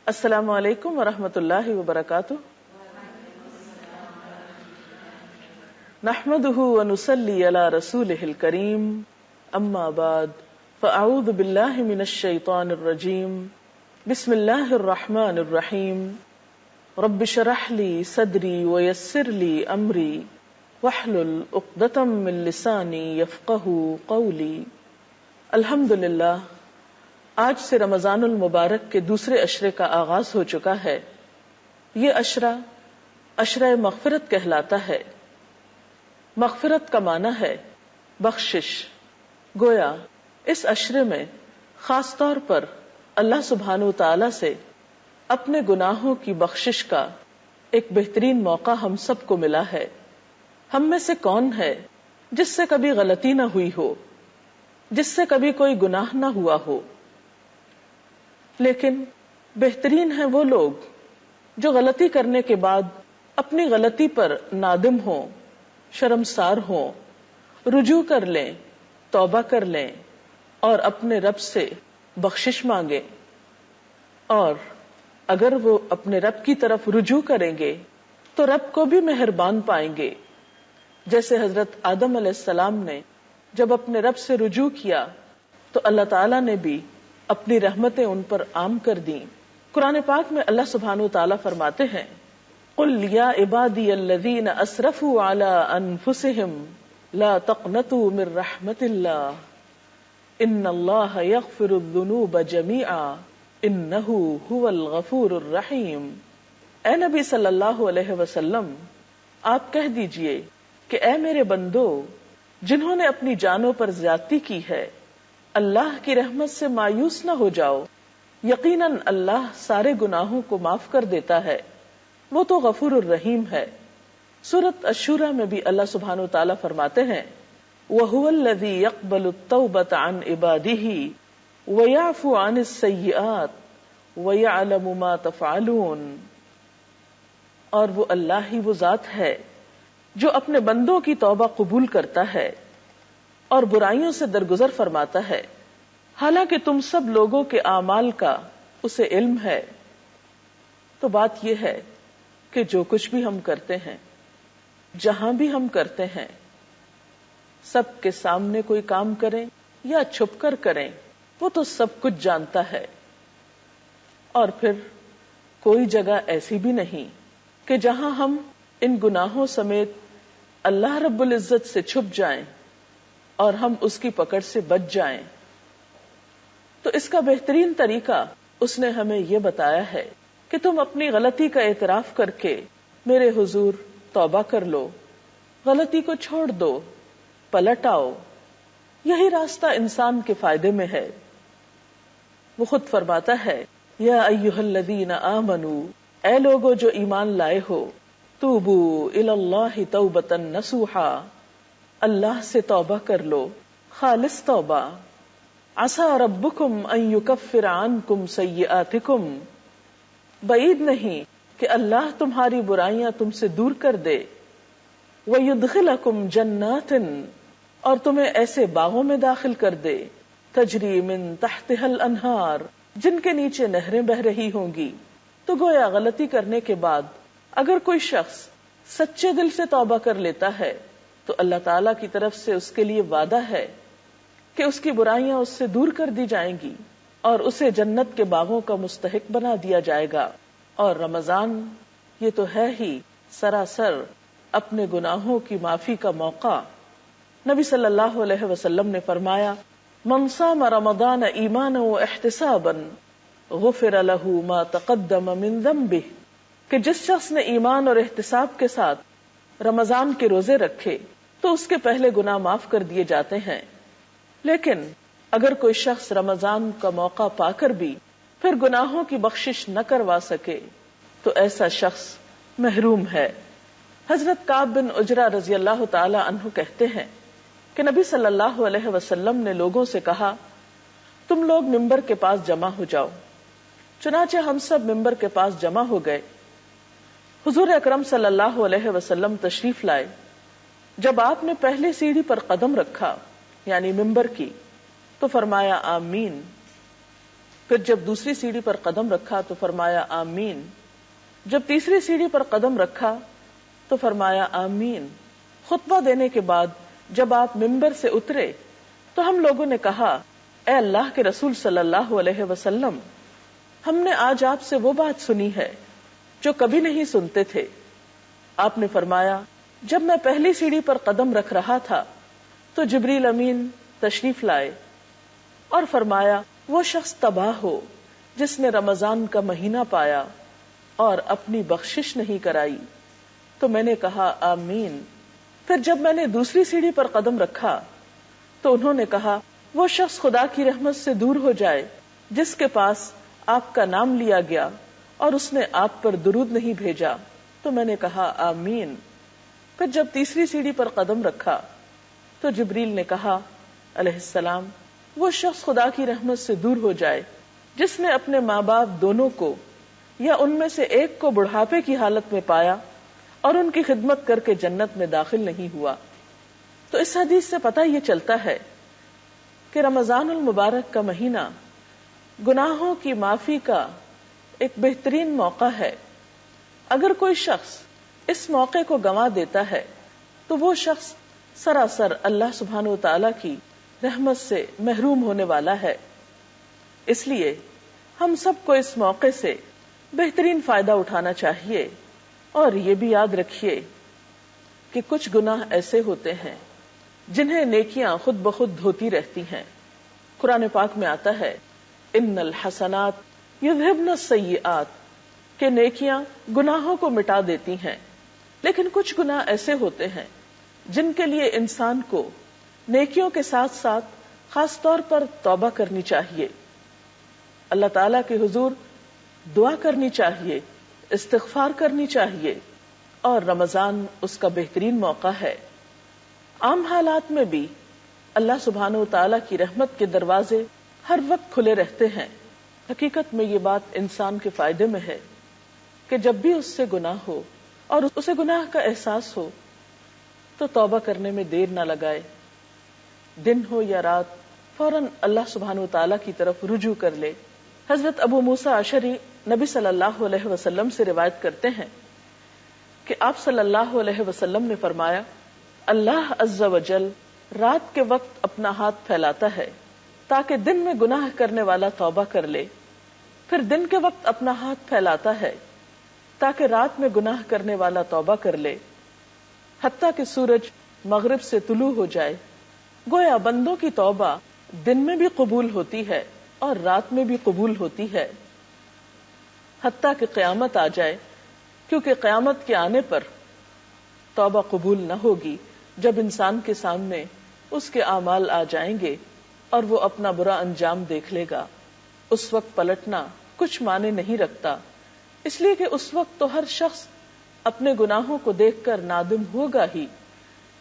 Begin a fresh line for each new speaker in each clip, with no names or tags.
السلام علیکم ورحمۃ اللہ وبرکاتہ. نحمده ونصلي على رسوله الكريم. اما بعد فاعوذ بالله من الشيطان الرجيم. بسم الله الرحمن الرحيم. رب اشرح لي صدري ويسر لي امري واحلل عقدة من لساني يفقهوا قولي. الحمدللہ، آج سے رمضان المبارک کے دوسرے عشرے کا آغاز ہو چکا ہے. یہ عشرہ عشرہ مغفرت کہلاتا ہے. مغفرت کا معنی ہے بخشش. گویا اس عشرے میں خاص طور پر اللہ سبحانہ وتعالی سے اپنے گناہوں کی بخشش کا ایک بہترین موقع ہم سب کو ملا ہے. ہم میں سے کون ہے جس سے کبھی غلطی نہ ہوئی ہو، جس سے کبھی کوئی گناہ نہ ہوا ہو؟ لیکن بہترین ہیں وہ لوگ جو غلطی کرنے کے بعد اپنی غلطی پر نادم ہوں، شرمسار ہوں، رجوع کر لیں، توبہ کر لیں اور اپنے رب سے بخشش مانگیں. اور اگر وہ اپنے رب کی طرف رجوع کریں گے تو رب کو بھی مہربان پائیں گے. جیسے حضرت آدم علیہ السلام نے جب اپنے رب سے رجوع کیا تو اللہ تعالیٰ نے بھی اپنی رحمتیں ان پر عام کر دیں. قرآن پاک میں اللہ سبحانہ وتعالیٰ فرماتے ہیں، قُلْ يَا عِبَادِيَ الَّذِينَ أَسْرَفُوا عَلَىٰ أَنفُسِهِمْ لَا تَقْنَطُوا مِن رَحْمَةِ اللَّهِ إِنَّ اللَّهَ يَغْفِرُ الذُّنُوبَ جَمِيعًا إِنَّهُ هُوَ الْغَفُورُ الرَّحِيمُ. اے نبی صلی اللہ علیہ وسلم، آپ کہہ دیجئے کہ اے میرے بندو جنہوں نے اپنی جانوں پر زیادتی کی ہے، اللہ کی رحمت سے مایوس نہ ہو جاؤ. یقیناً اللہ سارے گناہوں کو معاف کر دیتا ہے، وہ تو غفور الرحیم ہے. سورۃ الشورى میں بھی اللہ سبحانہ وتعالیٰ فرماتے ہیں، وَهُوَ الَّذِي يَقْبَلُ التَّوْبَةَ عَنْ عِبَادِهِ وَيَعْفُو عَنِ السَّيِّئَاتِ وَيَعْلَمُ مَا تَفْعَلُونَ. اور وہ اللہ ہی وہ ذات ہے جو اپنے بندوں کی توبہ قبول کرتا ہے اور برائیوں سے درگزر فرماتا ہے، حالانکہ تم سب لوگوں کے اعمال کا اسے علم ہے. تو بات یہ ہے کہ جو کچھ بھی ہم کرتے ہیں، جہاں بھی ہم کرتے ہیں، سب کے سامنے کوئی کام کریں یا چھپ کر کریں، وہ تو سب کچھ جانتا ہے. اور پھر کوئی جگہ ایسی بھی نہیں کہ جہاں ہم ان گناہوں سمیت اللہ رب العزت سے چھپ جائیں اور ہم اس کی پکڑ سے بچ جائیں. تو اس کا بہترین طریقہ اس نے ہمیں یہ بتایا ہے کہ تم اپنی غلطی کا اعتراف کر کے میرے حضور توبہ کر لو، غلطی کو چھوڑ دو، پلٹ آؤ. یہی راستہ انسان کے فائدے میں ہے. وہ خود فرماتا ہے، یا ایھا الذین آمنوا، اے لوگو جو ایمان لائے ہو، توبوا الی اللہ توبۃ نصوحا، اللہ سے توبہ کر لو، خالص توبہ. عسیٰ ربکم ان یکفر عنکم سیئاتکم، بعید نہیں کہ اللہ تمہاری برائیاں تم سے دور کر دے. ویدخلکم جنات، اور تمہیں ایسے باغوں میں داخل کر دے، تجری من تحتها الانہار، جن کے نیچے نہریں بہ رہی ہوں گی. تو گویا غلطی کرنے کے بعد اگر کوئی شخص سچے دل سے توبہ کر لیتا ہے تو اللہ تعالی کی طرف سے اس کے لیے وعدہ ہے کہ اس کی برائیاں اس سے دور کر دی جائیں گی اور اسے جنت کے باغوں کا مستحق بنا دیا جائے گا. اور رمضان یہ تو ہے ہی سراسر اپنے گناہوں کی معافی کا موقع. نبی صلی اللہ علیہ وسلم نے فرمایا، من صام رمضان ایمانا واحتسابا غفر له ما تقدم من ذنبه، کہ جس شخص نے ایمان اور احتساب کے ساتھ رمضان کے روزے رکھے تو اس کے پہلے گناہ معاف کر دیے جاتے ہیں. لیکن اگر کوئی شخص رمضان کا موقع پا کر بھی پھر گناہوں کی بخشش نہ کروا سکے تو ایسا شخص محروم ہے. حضرت کعب بن عجرہ رضی اللہ تعالی عنہ کہتے ہیں کہ نبی صلی اللہ علیہ وسلم نے لوگوں سے کہا، تم لوگ ممبر کے پاس جمع ہو جاؤ. چنانچہ ہم سب ممبر کے پاس جمع ہو گئے. حضور اکرم صلی اللہ علیہ وسلم تشریف لائے. جب آپ نے پہلی سیڑھی پر قدم رکھا یعنی ممبر کی تو فرمایا آمین. پھر جب دوسری سیڑھی پر قدم رکھا تو فرمایا آمین. جب تیسری سیڑھی پر قدم رکھا تو فرمایا آمین. خطبہ دینے کے بعد جب آپ ممبر سے اترے تو ہم لوگوں نے کہا اے اللہ کے رسول صلی اللہ علیہ وسلم، ہم نے آج آپ سے وہ بات سنی ہے جو کبھی نہیں سنتے تھے. آپ نے فرمایا جب میں پہلی سیڑھی پر قدم رکھ رہا تھا تو جبریل امین تشریف لائے اور فرمایا وہ شخص تباہ ہو جس نے رمضان کا مہینہ پایا اور اپنی بخشش نہیں کرائی. تو میں نے کہا آمین. پھر جب میں نے دوسری سیڑھی پر قدم رکھا تو انہوں نے کہا وہ شخص خدا کی رحمت سے دور ہو جائے جس کے پاس آپ کا نام لیا گیا اور اس نے آپ پر درود نہیں بھیجا. تو میں نے کہا آمین. پھر جب تیسری سیڑھی پر قدم رکھا تو جبریل نے کہا علیہ السلام وہ شخص خدا کی رحمت سے دور ہو جائے جس نے اپنے ماں باپ دونوں کو یا ان میں سے ایک کو بڑھاپے کی حالت میں پایا اور ان کی خدمت کر کے جنت میں داخل نہیں ہوا. تو اس حدیث سے پتہ یہ چلتا ہے کہ رمضان المبارک کا مہینہ گناہوں کی معافی کا ایک بہترین موقع ہے. اگر کوئی شخص اس موقع کو گنوا دیتا ہے تو وہ شخص سراسر اللہ سبحانہ و تعالی کی رحمت سے محروم ہونے والا ہے. اس لیے ہم سب کو اس موقع سے بہترین فائدہ اٹھانا چاہیے. اور یہ بھی یاد رکھیے کہ کچھ گناہ ایسے ہوتے ہیں جنہیں نیکیاں خود بخود دھوتی رہتی ہیں. قرآن پاک میں آتا ہے ان الحسنات یذہبن السیئات کہ نیکیاں گناہوں کو مٹا دیتی ہیں. لیکن کچھ گناہ ایسے ہوتے ہیں جن کے لیے انسان کو نیکیوں کے ساتھ ساتھ خاص طور پر توبہ کرنی چاہیے، اللہ تعالی کے حضور دعا کرنی چاہیے، استغفار کرنی چاہیے. اور رمضان اس کا بہترین موقع ہے. عام حالات میں بھی اللہ سبحانہ و تعالی کی رحمت کے دروازے ہر وقت کھلے رہتے ہیں. حقیقت میں یہ بات انسان کے فائدے میں ہے کہ جب بھی اس سے گناہ ہو اور اسے گناہ کا احساس ہو تو توبہ کرنے میں دیر نہ لگائے. دن ہو یا رات فوراً اللہ سبحانہ و تعالی کی طرف رجوع کر لے. حضرت ابو موسیٰ اشعری نبی صلی اللہ علیہ وسلم سے روایت کرتے ہیں کہ آپ صلی اللہ علیہ وسلم نے فرمایا اللہ عز و جل رات کے وقت اپنا ہاتھ پھیلاتا ہے تاکہ دن میں گناہ کرنے والا توبہ کر لے، پھر دن کے وقت اپنا ہاتھ پھیلاتا ہے تاکہ رات میں گناہ کرنے والا توبہ کر لے، حتیٰ کہ سورج مغرب سے طلوع ہو جائے. گویا بندوں کی توبہ دن میں بھی قبول ہوتی ہے اور رات میں بھی قبول ہوتی ہے، حتیٰ کہ قیامت آ جائے. کیونکہ قیامت کے آنے پر توبہ قبول نہ ہوگی جب انسان کے سامنے اس کے اعمال آ جائیں گے اور وہ اپنا برا انجام دیکھ لے گا. اس وقت پلٹنا کچھ معنی نہیں رکھتا، اس لیے کہ اس وقت تو ہر شخص اپنے گناہوں کو دیکھ کر نادم ہوگا ہی،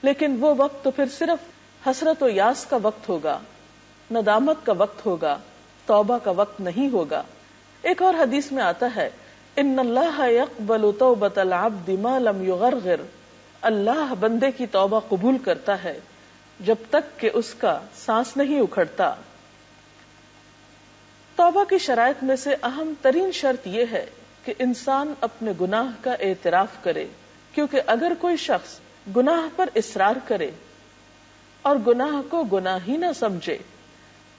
لیکن وہ وقت تو پھر صرف حسرت و یاس کا وقت ہوگا، ندامت کا وقت ہوگا، توبہ کا وقت نہیں ہوگا. ایک اور حدیث میں آتا ہے ان اللہ یقبل توبۃ العبد ما لم یغرغر، اللہ بندے کی توبہ قبول کرتا ہے جب تک کہ اس کا سانس نہیں اکھڑتا. توبہ کی شرائط میں سے اہم ترین شرط یہ ہے کہ انسان اپنے گناہ کا اعتراف کرے، کیونکہ اگر کوئی شخص گناہ پر اصرار کرے اور گناہ کو گناہ ہی نہ سمجھے،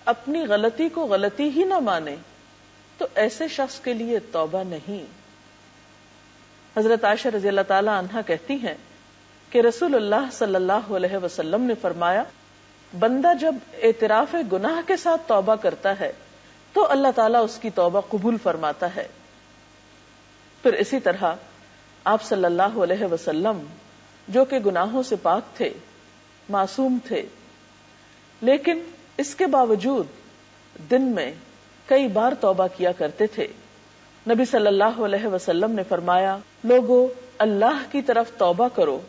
اپنی غلطی کو غلطی ہی نہ مانے، تو ایسے شخص کے لیے توبہ نہیں. حضرت عائشہ رضی اللہ تعالی عنہا کہتی ہیں کہ رسول اللہ صلی اللہ علیہ وسلم نے فرمایا بندہ جب اعتراف گناہ کے ساتھ توبہ کرتا ہے تو اللہ تعالیٰ اس کی توبہ قبول فرماتا ہے. پھر اسی طرح آپ صلی اللہ علیہ وسلم جو کہ گناہوں سے پاک تھے، معصوم تھے، لیکن اس کے باوجود دن میں کئی بار توبہ کیا کرتے تھے. نبی صلی اللہ علیہ وسلم نے فرمایا لوگو اللہ کی طرف توبہ کرو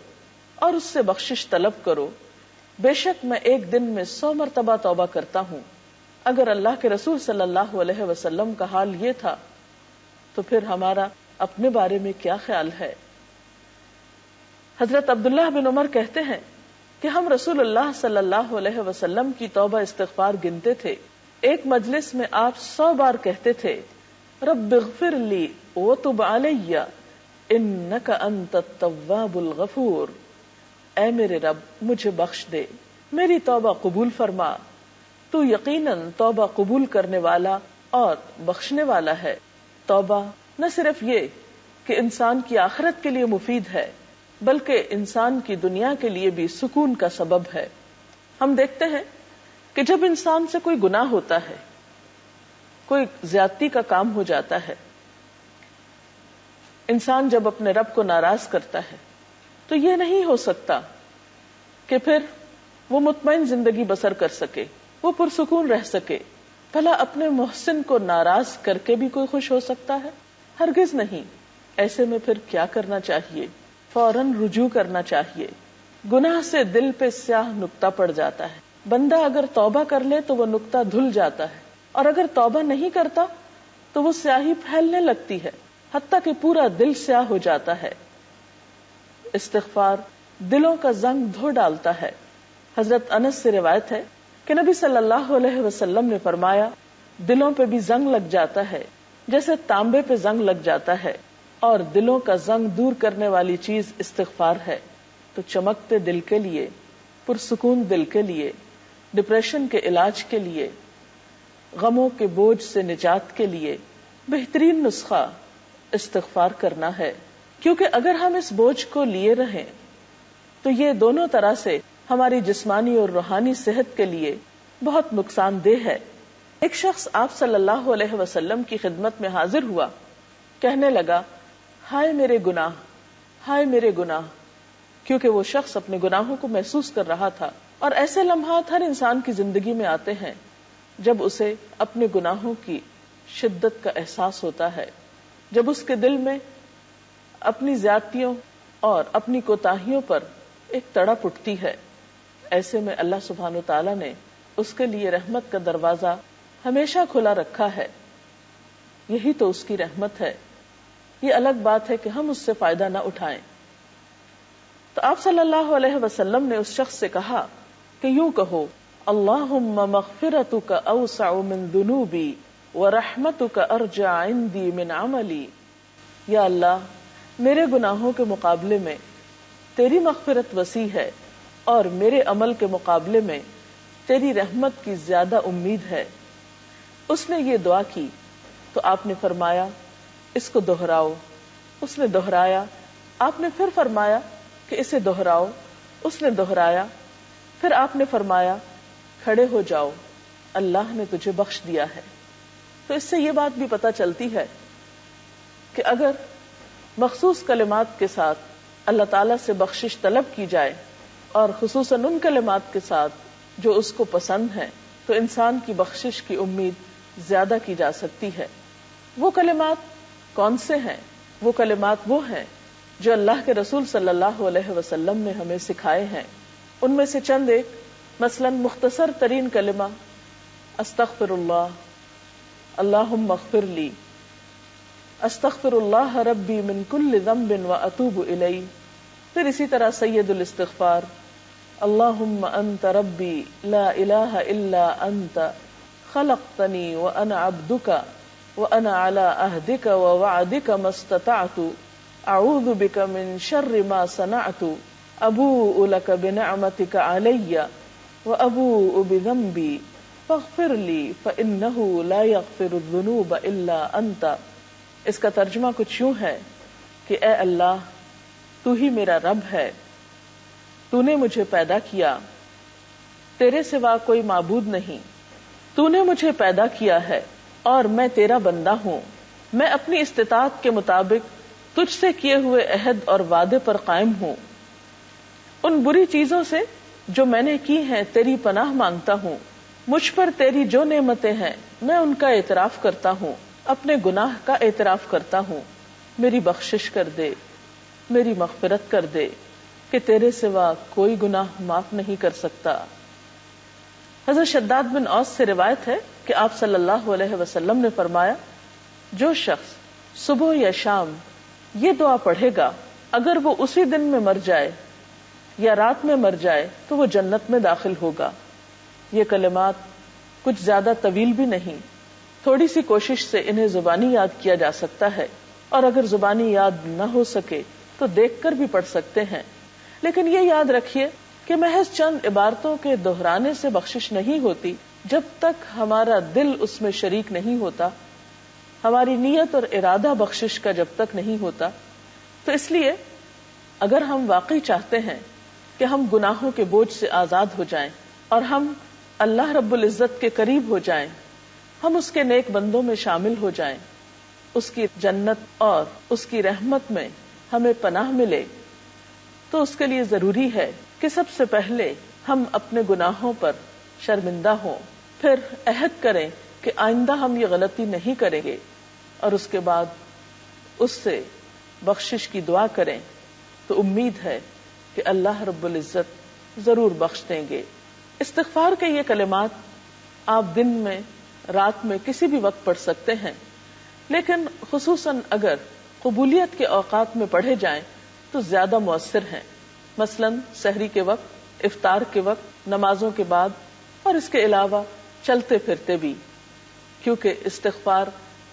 اور اس سے بخشش طلب کرو، بے شک میں ایک دن میں 100 مرتبہ توبہ کرتا ہوں. اگر اللہ کے رسول صلی اللہ علیہ وسلم کا حال یہ تھا تو پھر ہمارا اپنے بارے میں کیا خیال ہے؟ حضرت عبداللہ بن عمر کہتے ہیں کہ ہم رسول اللہ صلی اللہ علیہ وسلم کی توبہ استغفار گنتے تھے، ایک مجلس میں آپ 100 بار کہتے تھے رب اغفر لی وتب علی انک انت التواب الغفور، اے میرے رب مجھے بخش دے، میری توبہ قبول فرما، تو یقیناً توبہ قبول کرنے والا اور بخشنے والا ہے۔ توبہ نہ صرف یہ کہ انسان کی آخرت کے لیے مفید ہے، بلکہ انسان کی دنیا کے لیے بھی سکون کا سبب ہے۔ ہم دیکھتے ہیں کہ جب انسان سے کوئی گناہ ہوتا ہے، کوئی زیادتی کا کام ہو جاتا ہے، انسان جب اپنے رب کو ناراض کرتا ہے تو یہ نہیں ہو سکتا کہ پھر وہ مطمئن زندگی بسر کر سکے، وہ پرسکون رہ سکے۔ بھلا اپنے محسن کو ناراض کر کے بھی کوئی خوش ہو سکتا ہے؟ ہرگز نہیں۔ ایسے میں پھر کیا کرنا چاہیے؟ فوراً رجوع کرنا چاہیے۔ گناہ سے دل پہ سیاہ نقطہ پڑ جاتا ہے، بندہ اگر توبہ کر لے تو وہ نقطہ دھل جاتا ہے، اور اگر توبہ نہیں کرتا تو وہ سیاہی پھیلنے لگتی ہے، حتیٰ کہ پورا دل سیاہ ہو جاتا ہے۔ استغفار دلوں کا زنگ دھو ڈالتا ہے۔ حضرت انس سے روایت ہے کہ نبی صلی اللہ علیہ وسلم نے فرمایا دلوں پہ بھی زنگ لگ جاتا ہے جیسے تانبے پہ زنگ لگ جاتا ہے، اور دلوں کا زنگ دور کرنے والی چیز استغفار ہے۔ تو چمکتے دل کے لیے، پرسکون دل کے لیے، ڈپریشن کے علاج کے لیے، غموں کے بوجھ سے نجات کے لیے بہترین نسخہ استغفار کرنا ہے، کیونکہ اگر ہم اس بوجھ کو لیے رہیں تو یہ دونوں طرح سے ہماری جسمانی اور روحانی صحت کے لیے بہت نقصان دہ ہے۔ ایک شخص آپ صلی اللہ علیہ وسلم کی خدمت میں حاضر ہوا، کہنے لگا ہائے میرے گناہ، ہائے میرے گناہ، کیونکہ وہ شخص اپنے گناہوں کو محسوس کر رہا تھا۔ اور ایسے لمحات ہر انسان کی زندگی میں آتے ہیں جب اسے اپنے گناہوں کی شدت کا احساس ہوتا ہے، جب اس کے دل میں اپنی زیادتیوں اور اپنی کوتاہیوں پر ایک تڑپ اٹھتی ہے۔ ایسے میں اللہ سبحانہ وتعالی نے اس کے لیے رحمت کا دروازہ ہمیشہ کھلا رکھا ہے۔ یہی تو اس کی رحمت ہے۔ یہ الگ بات ہے کہ ہم اس سے فائدہ نہ اٹھائیں۔ تو آپ صلی اللہ علیہ وسلم نے اس شخص سے کہا کہ یوں کہو اللہم مغفرتک اوسع من ذنوبی ورحمتک ارجع عندی من عملی، یا اللہ میرے گناہوں کے مقابلے میں تیری مغفرت وسیع ہے، اور میرے عمل کے مقابلے میں تیری رحمت کی زیادہ امید ہے۔ اس نے یہ دعا کی تو آپ نے فرمایا اس کو دہراؤ۔ اس نے دہرایا، آپ نے پھر فرمایا کہ اسے دہراؤ۔ اس نے دہرایا، پھر آپ نے فرمایا کھڑے ہو جاؤ، اللہ نے تجھے بخش دیا ہے۔ تو اس سے یہ بات بھی پتہ چلتی ہے کہ اگر مخصوص کلمات کے ساتھ اللہ تعالیٰ سے بخشش طلب کی جائے، اور خصوصاً ان کلمات کے ساتھ جو اس کو پسند ہیں، تو انسان کی بخشش کی امید زیادہ کی جا سکتی ہے۔ وہ کلمات کون سے ہیں؟ وہ کلمات وہ ہیں جو اللہ کے رسول صلی اللہ علیہ وسلم نے ہمیں سکھائے ہیں۔ ان میں سے چند ایک، مثلاً مختصر ترین کلمہ استغفر اللہ، اللہم اغفر لی، استغفر اللہ ربی من کل ذنب واتوب الیہ۔ پھر اسی طرح سید الاستغفار، اللہم انت ربی لا الہ الا انت خلقتنی وانا عبدک وانا علی عہدک ووعدک ما استطعت اعوذ بک من شر ما صنعت ابوء لک بنعمتک علی وابوء بذنبی فاغفر لی فانہ لا یغفر الذنوب الا انت۔ اس کا ترجمہ کچھ یوں ہے کہ اے اللہ تو ہی میرا رب ہے، تو نے مجھے پیدا کیا، تیرے سوا کوئی معبود نہیں، تو نے مجھے پیدا کیا ہے اور میں تیرا بندہ ہوں، میں اپنی استطاعت کے مطابق تجھ سے کیے ہوئے عہد اور وعدے پر قائم ہوں، ان بری چیزوں سے جو میں نے کی ہیں تیری پناہ مانگتا ہوں، مجھ پر تیری جو نعمتیں ہیں میں ان کا اعتراف کرتا ہوں، اپنے گناہ کا اعتراف کرتا ہوں، میری بخشش کر دے، میری مغفرت کر دے کہ تیرے سوا کوئی گناہ معاف نہیں کر سکتا۔ حضرت شداد بن اوس سے روایت ہے کہ آپ صلی اللہ علیہ وسلم نے فرمایا جو شخص صبح یا شام یہ دعا پڑھے گا، اگر وہ اسی دن میں مر جائے یا رات میں مر جائے تو وہ جنت میں داخل ہوگا۔ یہ کلمات کچھ زیادہ طویل بھی نہیں، تھوڑی سی کوشش سے انہیں زبانی یاد کیا جا سکتا ہے، اور اگر زبانی یاد نہ ہو سکے تو دیکھ کر بھی پڑھ سکتے ہیں۔ لیکن یہ یاد رکھیے کہ محض چند عبارتوں کے دہرانے سے بخشش نہیں ہوتی جب تک ہمارا دل اس میں شریک نہیں ہوتا، ہماری نیت اور ارادہ بخشش کا جب تک نہیں ہوتا۔ تو اس لیے اگر ہم واقعی چاہتے ہیں کہ ہم گناہوں کے بوجھ سے آزاد ہو جائیں اور ہم اللہ رب العزت کے قریب ہو جائیں، ہم اس کے نیک بندوں میں شامل ہو جائیں، اس کی جنت اور اس کی رحمت میں ہمیں پناہ ملے، تو اس کے لیے ضروری ہے کہ سب سے پہلے ہم اپنے گناہوں پر شرمندہ ہوں، پھر عہد کریں کہ آئندہ ہم یہ غلطی نہیں کریں گے، اور اس کے بعد اس سے بخشش کی دعا کریں، تو امید ہے کہ اللہ رب العزت ضرور بخش دیں گے۔ استغفار کے یہ کلمات آپ دن میں، رات میں، کسی بھی وقت پڑھ سکتے ہیں، لیکن خصوصاً اگر قبولیت کے اوقات میں پڑھے جائیں تو زیادہ مؤثر ہیں، مثلاً سحری کے وقت، افطار کے وقت، نمازوں کے بعد، اور اس کے علاوہ چلتے پھرتے بھی، کیونکہ استغفار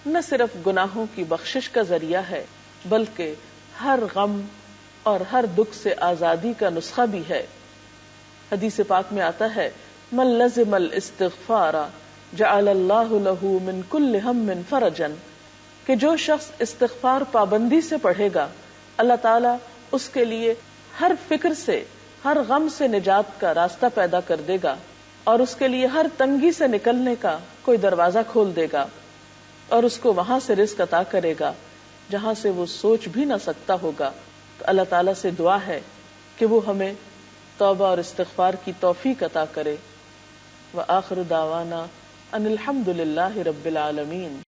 نہ صرف گناہوں کی بخشش کا ذریعہ ہے بلکہ ہر غم اور ہر دکھ سے آزادی کا نسخہ بھی ہے۔ حدیث پاک میں آتا ہے، من لزم الاستغفار جعل اللہ له من کل ہم فرجا، کہ جو شخص استغفار پابندی سے پڑھے گا، اللہ تعالیٰ اس کے لیے ہر فکر سے، ہر غم سے نجات کا راستہ پیدا کر دے گا، اور اس کے لیے ہر تنگی سے نکلنے کا کوئی دروازہ کھول دے گا، اور اس کو وہاں سے رزق عطا کرے گا جہاں سے وہ سوچ بھی نہ سکتا ہوگا۔ تو اللہ تعالیٰ سے دعا ہے کہ وہ ہمیں توبہ اور استغفار کی توفیق عطا کرے۔ وآخر دعوانا ان الحمد للہ رب العالمین۔